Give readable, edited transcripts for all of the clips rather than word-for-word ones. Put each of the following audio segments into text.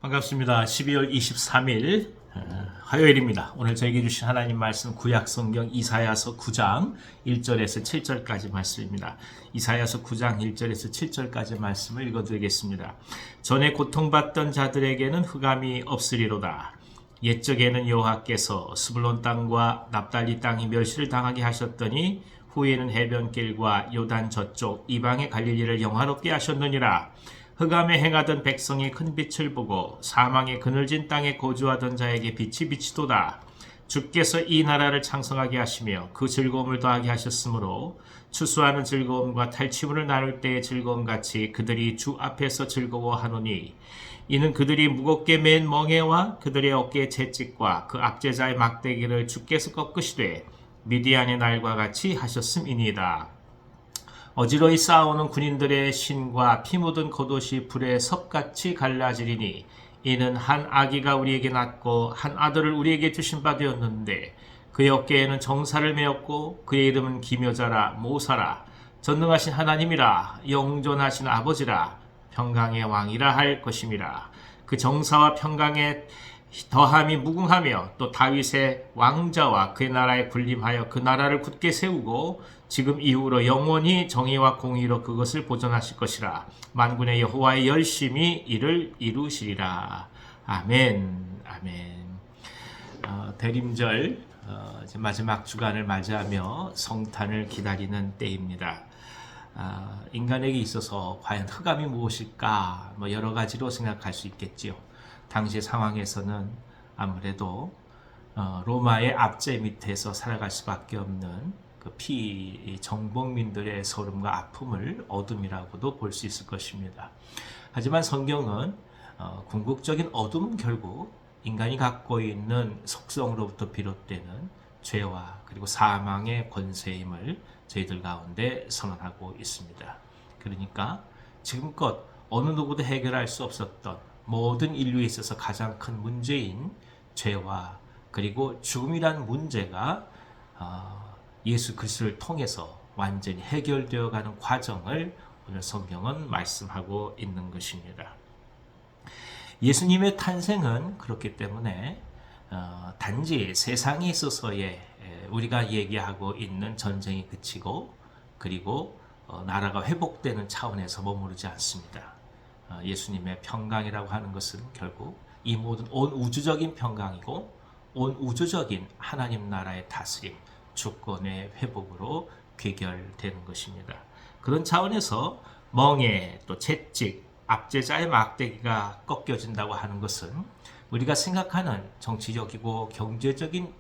반갑습니다. 12월 23일 화요일입니다. 오늘 저에게 주신 하나님 말씀 구약성경 이사야서 9장 1절에서 7절까지 말씀입니다. 이사야서 9장 1절에서 7절까지 말씀을 읽어드리겠습니다. 전에 고통받던 자들에게는 흑암이 없으리로다. 옛적에는 여호와께서 스불론 땅과 납달리 땅이 멸시를 당하게 하셨더니 후에는 해변길과 요단 저쪽 이방의 갈릴리를 영화롭게 하셨느니라. 흑암에 행하던 백성이 큰 빛을 보고 사망의 그늘진 땅에 거주하던 자에게 빛이 비치도다. 주께서 이 나라를 창성하게 하시며 그 즐거움을 더하게 하셨으므로 추수하는 즐거움과 탈취물을 나눌 때의 즐거움같이 그들이 주 앞에서 즐거워하노니 이는 그들이 무겁게 맨 멍에와 그들의 어깨의 채찍과 그 압제자의 막대기를 주께서 꺾으시되 미디안의 날과 같이 하셨음이니이다. 어지러이 싸우는 군인들의 신과 피 묻은 겉옷이 불에 섭같이 갈라지리니 이는 한 아기가 우리에게 낳고 한 아들을 우리에게 주신 바 되었는데 그의 어깨에는 정사를 메었고 그의 이름은 기묘자라 모사라 전능하신 하나님이라 영존하신 아버지라 평강의 왕이라 할 것임이라. 그 정사와 평강의 더함이 무궁하며 또 다윗의 왕자와 그의 나라에 군림하여 그 나라를 굳게 세우고 지금 이후로 영원히 정의와 공의로 그것을 보존하실 것이라. 만군의 여호와의 열심히 이를 이루시리라. 아멘. 아멘. 대림절 이제 마지막 주간을 맞이하며 성탄을 기다리는 때입니다. 인간에게 있어서 과연 흑암이 무엇일까? 여러 가지로 생각할 수 있겠지요. 당시 상황에서는 아무래도 로마의 압제 밑에서 살아갈 수밖에 없는 그 정복민들의 소름과 아픔을 어둠이라고도 볼 수 있을 것입니다. 하지만 성경은 궁극적인 어둠은 결국 인간이 갖고 있는 속성으로부터 비롯되는 죄와 그리고 사망의 권세임을 저희들 가운데 선언하고 있습니다. 그러니까 지금껏 어느 누구도 해결할 수 없었던 모든 인류에 있어서 가장 큰 문제인 죄와 그리고 죽음이라는 문제가 예수 그리스도를 통해서 완전히 해결되어 가는 과정을 오늘 성경은 말씀하고 있는 것입니다. 예수님의 탄생은 그렇기 때문에 단지 세상에 있어서의 우리가 얘기하고 있는 전쟁이 그치고 그리고 나라가 회복되는 차원에서 머무르지 않습니다. 예수님의 평강이라고 하는 것은 결국 이 모든 온 우주적인 평강이고 온 우주적인 하나님 나라의 다스림, 주권의 회복으로 귀결되는 것입니다. 그런 차원에서 멍에 또 채찍, 압제자의 막대기가 꺾여진다고 하는 것은 우리가 생각하는 정치적이고 경제적인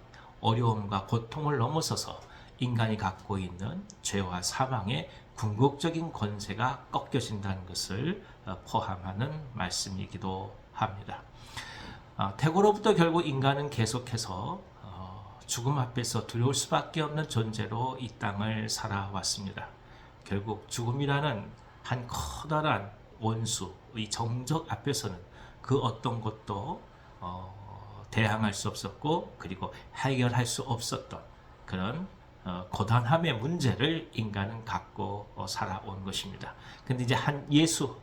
어려움과 고통을 넘어서서 인간이 갖고 있는 죄와 사망의 궁극적인 권세가 꺾여진다는 것을 포함하는 말씀이기도 합니다. 태고로부터 결국 인간은 계속해서 죽음 앞에서 두려울 수밖에 없는 존재로 이 땅을 살아왔습니다. 결국 죽음이라는 한 커다란 원수, 의 정적 앞에서는 그 어떤 것도 대항할 수 없었고 그리고 해결할 수 없었던 그런 고단함의 문제를 인간은 갖고 살아온 것입니다. 근데 이제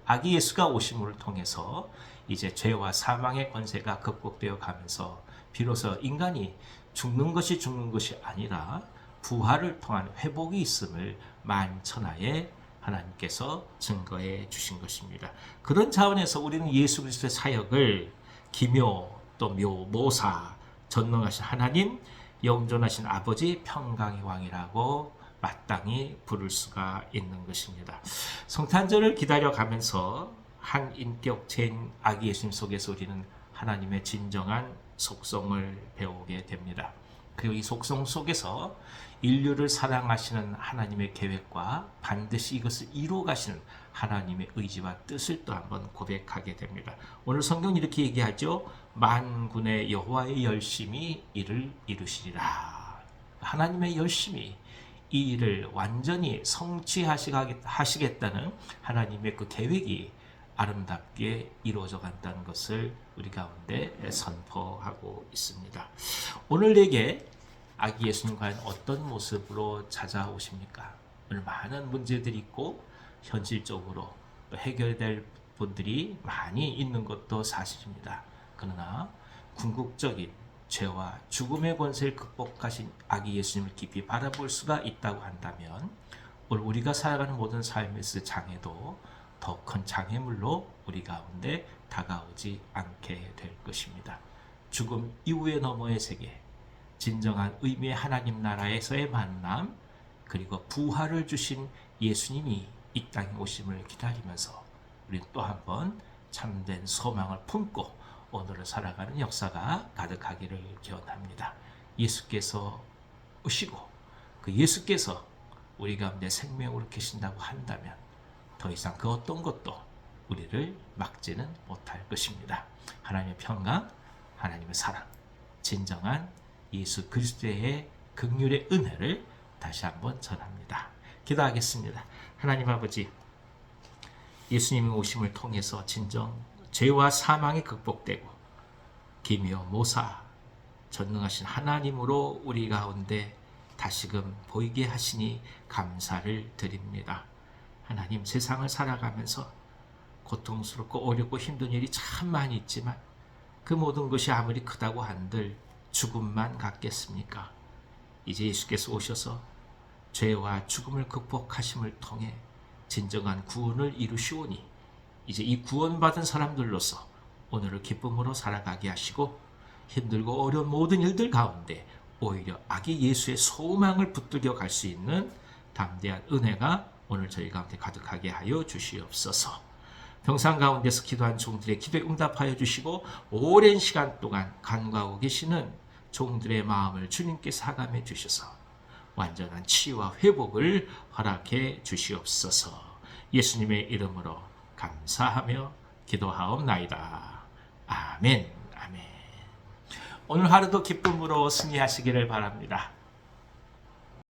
아기 예수가 오심을 통해서 이제 죄와 사망의 권세가 극복되어 가면서 비로소 인간이 죽는 것이 아니라 부활을 통한 회복이 있음을 만천하에 하나님께서 증거해 주신 것입니다. 그런 차원에서 우리는 예수 그리스도의 사역을 기묘 또 모사 전능하신 하나님 영존하신 아버지 평강의 왕이라고 마땅히 부를 수가 있는 것입니다. 성탄절을 기다려가면서 한 인격체인 아기 예수님 속에서 우리는 하나님의 진정한 속성을 배우게 됩니다. 그리고 이 속성 속에서 인류를 사랑하시는 하나님의 계획과 반드시 이것을 이루어 가시는 하나님의 의지와 뜻을 또 한번 고백하게 됩니다. 오늘 성경은 이렇게 얘기하죠. 만군의 여호와의 열심히 이를 이루시리라. 하나님의 열심히 이 일을 완전히 성취하시겠다는 하나님의 그 계획이 아름답게 이루어져 간다는 것을 우리 가운데 선포하고 있습니다. 오늘 내게 아기 예수님 과연 어떤 모습으로 찾아오십니까? 오늘 많은 문제들이 있고 현실적으로 또 해결될 분들이 많이 있는 것도 사실입니다. 그러나 궁극적인 죄와 죽음의 권세를 극복하신 아기 예수님을 깊이 바라볼 수가 있다고 한다면 오늘 우리가 살아가는 모든 삶에서 장애도 더 큰 장애물로 우리 가운데 다가오지 않게 될 것입니다. 죽음 이후의 너머의 세계, 진정한 의미의 하나님 나라에서의 만남, 그리고 부활을 주신 예수님이 이 땅에 오심을 기다리면서 우리는 또 한 번 참된 소망을 품고 오늘을 살아가는 역사가 가득하기를 기원합니다. 예수께서 오시고 그 예수께서 우리 가운데 생명으로 계신다고 한다면 더 이상 그 어떤 것도 우리를 막지는 못할 것입니다. 하나님의 평강, 하나님의 사랑, 진정한 예수 그리스도의 긍휼의 은혜를 다시 한번 전합니다. 기도하겠습니다. 하나님 아버지, 예수님의 오심을 통해서 진정 죄와 사망이 극복되고 기묘 모사 전능하신 하나님으로 우리 가운데 다시금 보이게 하시니 감사를 드립니다. 하나님, 세상을 살아가면서 고통스럽고 어렵고 힘든 일이 참 많이 있지만 그 모든 것이 아무리 크다고 한들 죽음만 같겠습니까? 이제 예수께서 오셔서 죄와 죽음을 극복하심을 통해 진정한 구원을 이루시오니 이제 이 구원받은 사람들로서 오늘을 기쁨으로 살아가게 하시고 힘들고 어려운 모든 일들 가운데 오히려 아기 예수의 소망을 붙들려 갈 수 있는 담대한 은혜가 오늘 저희 가운데 가득하게 하여 주시옵소서. 평상 가운데서 기도한 종들의 기도에 응답하여 주시고 오랜 시간 동안 간과하고 계시는 종들의 마음을 주님께서 하감해 주셔서 완전한 치유와 회복을 허락해 주시옵소서. 예수님의 이름으로 감사하며 기도하옵나이다. 아멘. 아멘. 오늘 하루도 기쁨으로 승리하시기를 바랍니다.